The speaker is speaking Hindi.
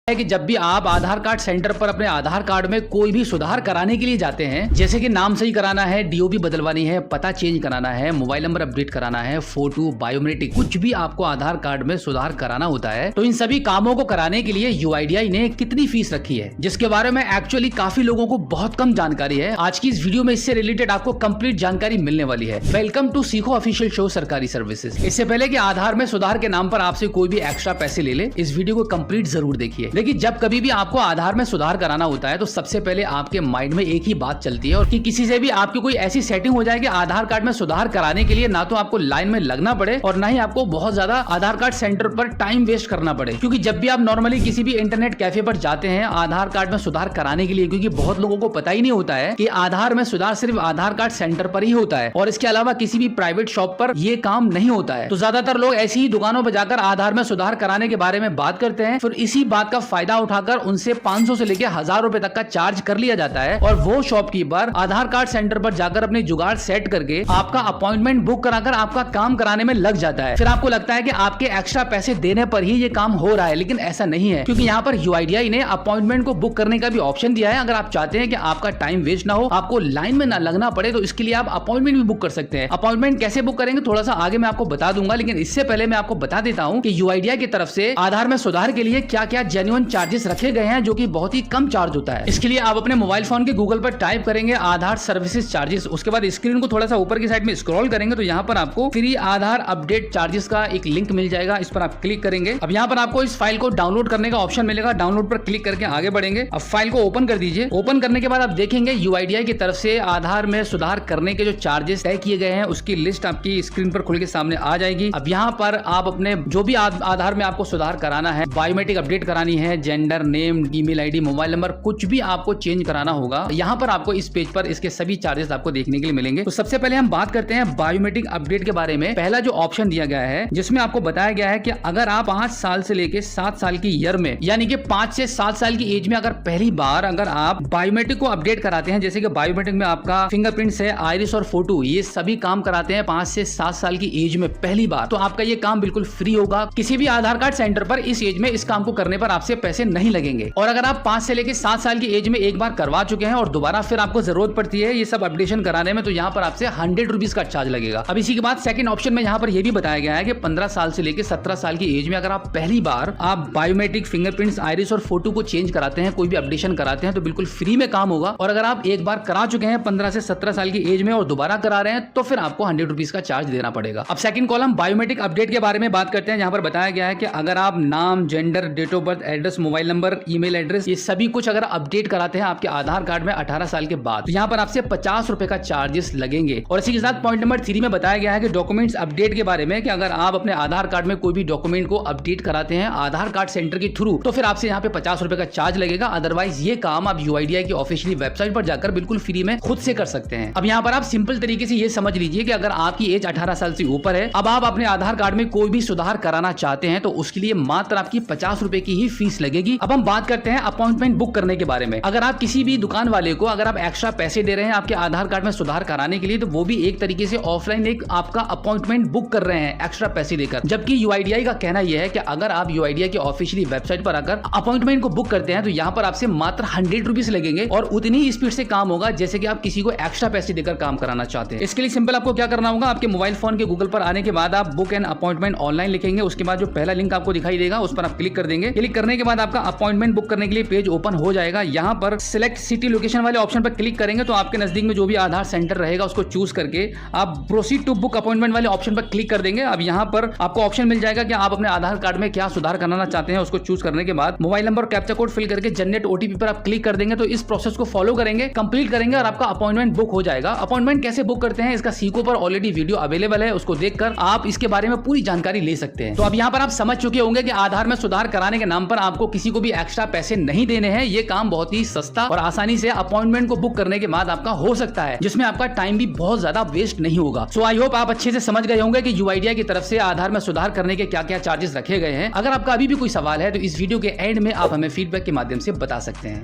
है कि जब भी आप आधार कार्ड सेंटर पर अपने आधार कार्ड में कोई भी सुधार कराने के लिए जाते हैं, जैसे कि नाम सही कराना है, डीओबी बदलवानी है, पता चेंज कराना है, मोबाइल नंबर अपडेट कराना है, फोटो, बायोमेट्रिक, कुछ भी आपको आधार कार्ड में सुधार कराना होता है, तो इन सभी कामों को कराने के लिए यूआईडीआई ने कितनी फीस रखी है, जिसके बारे में एक्चुअली काफी लोगों को बहुत कम जानकारी है। आज की इस वीडियो में इससे रिलेटेड आपको कंप्लीट जानकारी मिलने वाली है। वेलकम टू सीखो ऑफिशियल शो सरकारी सर्विसेज। इससे पहले कि आधार में सुधार के नाम पर आपसे कोई भी एक्स्ट्रा पैसे ले ले, इस वीडियो को कंप्लीट जरूर देखिए। लेकिन जब कभी भी आपको आधार में सुधार कराना होता है तो सबसे पहले आपके माइंड में एक ही बात चलती है, और कि किसी से भी आपकी कोई ऐसी सेटिंग हो जाए कि आधार कार्ड में सुधार कराने के लिए ना तो आपको लाइन में लगना पड़े और ना ही आपको बहुत ज्यादा आधार कार्ड सेंटर पर टाइम वेस्ट करना पड़े। क्योंकि जब भी आप नॉर्मली किसी भी इंटरनेट कैफे पर जाते हैं आधार कार्ड में सुधार कराने के लिए, क्योंकि बहुत लोगों को पता ही नहीं होता है कि आधार में सुधार सिर्फ आधार कार्ड सेंटर पर ही होता है और इसके अलावा किसी भी प्राइवेट शॉप पर यह काम नहीं होता है। तो ज्यादातर लोग ऐसी ही दुकानों पर जाकर आधार में सुधार कराने के बारे में बात करते हैं, फिर इसी बात का फायदा उठाकर उनसे 500 से लेकर 1000 रुपए तक का चार्ज कर लिया जाता है और वो शॉपकीपर आधार कार्ड सेंटर पर जाकर अपने जुगाड़ सेट करके आपका अपॉइंटमेंट बुक कराकर आपका काम कराने में लग जाता है। फिर आपको लगता है कि आपके एक्स्ट्रा पैसे देने पर ही ये काम हो रहा है, लेकिन ऐसा नहीं है, क्योंकि यहाँ पर यूआईडीआई ने अपॉइंटमेंट को बुक करने का भी ऑप्शन दिया है। अगर आप चाहते हैं कि आपका टाइम वेस्ट ना हो, आपको लाइन में ना लगना पड़े, तो इसके लिए आप अपॉइंटमेंट भी बुक कर सकते हैं। अपॉइंटमेंट कैसे बुक करेंगे थोड़ा सा आगे मैं आपको बता दूंगा, लेकिन इससे पहले मैं आपको बता देता हूं कि यूआईडीआई की तरफ से आधार में सुधार के लिए क्या क्या जेन्युइन चार्जेस रखे गए हैं, जो कि बहुत ही कम चार्ज होता है। इसके लिए आप अपने मोबाइल फोन के गूगल पर टाइप करेंगे आधार सर्विसेज चार्जेस, उसके बाद स्क्रीन को थोड़ा सा ऊपर की साइड में स्क्रॉल करेंगे तो यहाँ पर आपको फ्री आधार अपडेट चार्जेस का एक लिंक मिल जाएगा, इस पर आप क्लिक करेंगे। अब यहाँ पर आपको इस फाइल को डाउनलोड करने का ऑप्शन मिलेगा, डाउनलोड पर क्लिक करके आगे बढ़ेंगे। अब फाइल को ओपन कर दीजिए। ओपन करने के बाद आप देखेंगे यूआईडीआई की तरफ से आधार में सुधार करने के जो चार्जेस तय किए गए हैं उसकी लिस्ट आपकी स्क्रीन पर खुल के सामने आ जाएगी। अब यहाँ पर आप अपने जो भी आधार में आपको सुधार कराना है, बायोमेट्रिक अपडेट करानी है, gender, name, email ID, mobile number, कुछ भी आपको चेंज कराना होगा, यहाँ पर आपको इस पेज पर इसके सभी चार्जेस आपको देखने के लिए मिलेंगे। तो सबसे पहले हम बात करते हैं बायोमेट्रिक अपडेट के बारे में। पहला जो ऑप्शन दिया गया है जिसमें आपको बताया गया है कि अगर आप 5 साल से लेकर 7 साल की ईयर में, यानी कि 5 से 7 साल की एज में अगर पहली बार अगर आप बायोमेट्रिक को अपडेट कराते हैं, जैसे कि बायोमेट्रिक में आपका फिंगरप्रिंट्स है, आइरिस और फोटो, ये सभी काम कराते हैं 5 से 7 साल की एज में पहली बार, तो आपका ये काम बिल्कुल फ्री होगा। किसी भी आधार कार्ड सेंटर पर इस एज में इस काम को करने पर आपसे पैसे नहीं लगेंगे। और अगर आप 5 से लेकर 7 साल की एज में एक बार करवा चुके हैं और दोबारा फिर आपको जरूरत पड़ती है ये सब अपडेशन कराने में, तो यहाँ पर आपसे 100 रुपीज का चार्ज लगेगा। अब इसी के बाद सेकंड ऑप्शन में यहाँ पर यह भी बताया गया है कि 15 साल से लेकर 17 साल की एज में अगर आप पहली बार आप बायोमेट्रिक, फिंगरप्रिंट्स, आइरिस और फोटो को चेंज कराते हैं, कोई भी अपडेशन कराते हैं, तो बिल्कुल फ्री में काम होगा। और अगर आप एक बार करा चुके हैं 15 से 17 साल की एज में और दोबारा करा रहे हैं, तो फिर आपको 100 रुपीज का चार्ज देना पड़ेगा। अब सेकंड कॉलम बायोमेट्रिक अपडेट के बारे में बात करते हैं। यहाँ पर बताया गया है कि अगर आप नाम, gender, date of birth, address, mobile number, email address, ये सभी कुछ अगर अपडेट कराते हैं आपके आधार कार्ड में 18 साल के बाद, तो यहाँ पर आपसे 50 रुपए का चार्जेस लगेंगे। और इसी के साथ पॉइंट नंबर 3 में बताया गया है कि डॉक्यूमेंट्स अपडेट के बारे में, कि अगर आप अपने आधार कार्ड में कोई भी डॉक्यूमेंट को अपडेट कराते हैं आधार कार्ड सेंटर के थ्रू, तो फिर आपसे यहाँ पे 50 रुपए का चार्ज लगेगा। अदरवाइज ये काम आप यूआईडीआई की ऑफिशियली वेबसाइट पर जाकर बिल्कुल फ्री में खुद से कर सकते हैं। अब यहाँ पर आप सिंपल तरीके से ये समझ लीजिए कि अगर आपकी एज 18 साल से ऊपर है, अब आप अपने आधार कार्ड में कोई भी सुधार कराना चाहते हैं, तो उसके लिए मात्र आपकी 50 रुपए की ही फीस लगेगी। अब हम बात करते हैं अपॉइंटमेंट बुक करने के बारे में। अगर आप किसी भी दुकान वाले को अगर आप एक्स्ट्रा पैसे दे रहे हैं आपके आधार कार्ड में सुधार कराने के लिए, तो वो भी एक तरीके से ऑफलाइन एक आपका अपॉइंटमेंट बुक कर रहे हैं एक्स्ट्रा पैसे देकर। जबकि यूआईडीआई का कहना यह है कि अगर आप यूआईडीआई की ऑफिशियली वेबसाइट पर आकर अपॉइंटमेंट को बुक करते हैं, तो यहाँ पर आपसे मात्र 100 रुपीज लगेंगे और उतनी ही स्पीड से काम होगा जैसे कि आप किसी को एक्स्ट्रा पैसे देकर काम कराना चाहते हैं। इसके लिए सिंपल आपको क्या करना होगा, आपके मोबाइल फोन के गूगल पर आने के बाद आप बुक एंड अपॉइंटमेंट ऑनलाइन लिखेंगे, उसके बाद जो पहला लिंक आपको दिखाई देगा उस पर आप क्लिक कर देंगे। क्लिक करने के बाद आपका अपॉइंटमेंट बुक करने के लिए पेज ओपन हो जाएगा। यहाँ पर सिलेक्ट सिटी लोकेशन वाले ऑप्शन पर क्लिक करेंगे तो आपके नजदीक में जो भी आधार सेंटर रहेगा उसको चूज करके आप प्रोसीड टू बुक अपॉइंटमेंट वाले ऑप्शन पर क्लिक कर देंगे। अब यहाँ पर आपको ऑप्शन मिल जाएगा कि आप अपने आधार कार्ड में क्या सुधार कराना चाहते हैं, उसको चूज करने के बाद mobile number, captcha code fill करके जनरेट ओटीपी पर आप क्लिक कर देंगे। तो इस प्रोसेस को फॉलो करेंगे, कंप्लीट करेंगे और आपका अपॉइंटमेंट बुक हो जाएगा। अपॉइंटमेंट कैसे बुक करते हैं इसका सीको पर ऑलरेडी वीडियो अवेलेबल है, उसको देखकर आप इसके बारे में पूरी जानकारी ले सकते हैं। तो अब यहाँ पर आप समझ चुके होंगे कि आधार में सुधार कराने के नाम पर आपको किसी को भी एक्स्ट्रा पैसे नहीं देने हैं। ये काम बहुत ही सस्ता और आसानी से अपॉइंटमेंट को बुक करने के बाद आपका हो सकता है, जिसमें आपका टाइम भी बहुत ज्यादा वेस्ट नहीं होगा। सो आई होप आप अच्छे से समझ गए होंगे कि यूआईडीआई की तरफ से आधार में सुधार करने के क्या क्या चार्जेस रखे गए हैं। अगर आपका अभी भी कोई सवाल है तो इस वीडियो के एंड में आप हमें फीडबैक के माध्यम से बता सकते हैं।